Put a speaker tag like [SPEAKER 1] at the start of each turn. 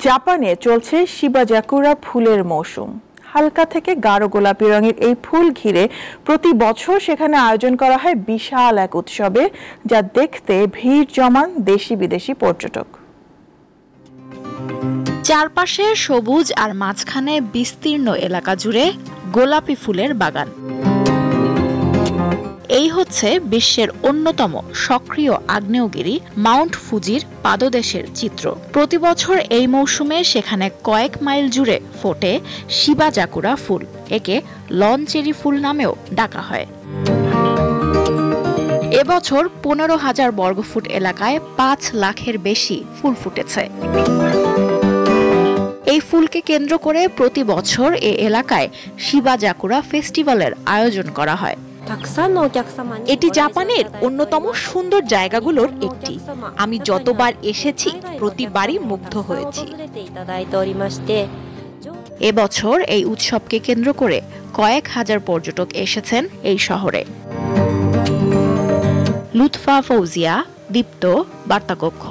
[SPEAKER 1] জাপানে চলছে শিবাজাকুরা ফুলের মৌসুম। হালকা থেকে গাঢ় গোলাপি রঙের এই ফুল ঘিরে প্রতি বছর সেখানে আয়োজন করা হয় বিশাল এক উৎসবে, যা দেখতে ভিড় জমান দেশি বিদেশি পর্যটক।
[SPEAKER 2] চারপাশে সবুজ আর মাঝখানে বিস্তীর্ণ এলাকা জুড়ে গোলাপি ফুলের বাগান। এই হচ্ছে বিশ্বের অন্যতম সক্রিয় আগ্নেয়গিরি মাউন্ট ফুজির পাদদেশের চিত্র। প্রতি বছর এই মৌসুমে সেখানে কয়েক মাইল জুড়ে ফোটে শিবাজাকুরা ফুল। একে লন চেরি ফুল নামেও ডাকা হয়। এবছর 15,000 বর্গফুট এলাকায় 5 লাখের বেশি ফুল ফুটেছে। এই ফুলকে কেন্দ্র করে প্রতি বছর এ এলাকায় শিবাজাকুরা ফেস্টিভ্যালের আয়োজন করা হয়। এটি জাপানের অন্যতম সুন্দর জায়গাগুলোর একটি। আমি যতবার এসেছি প্রতিবারই মুগ্ধ হয়েছি। এবছর এই উৎসবকে কেন্দ্র করে কয়েক হাজার পর্যটক এসেছেন এই শহরে। লুৎফা ফৌজিয়া, দীপ্ত, বার্তাকক্ষ।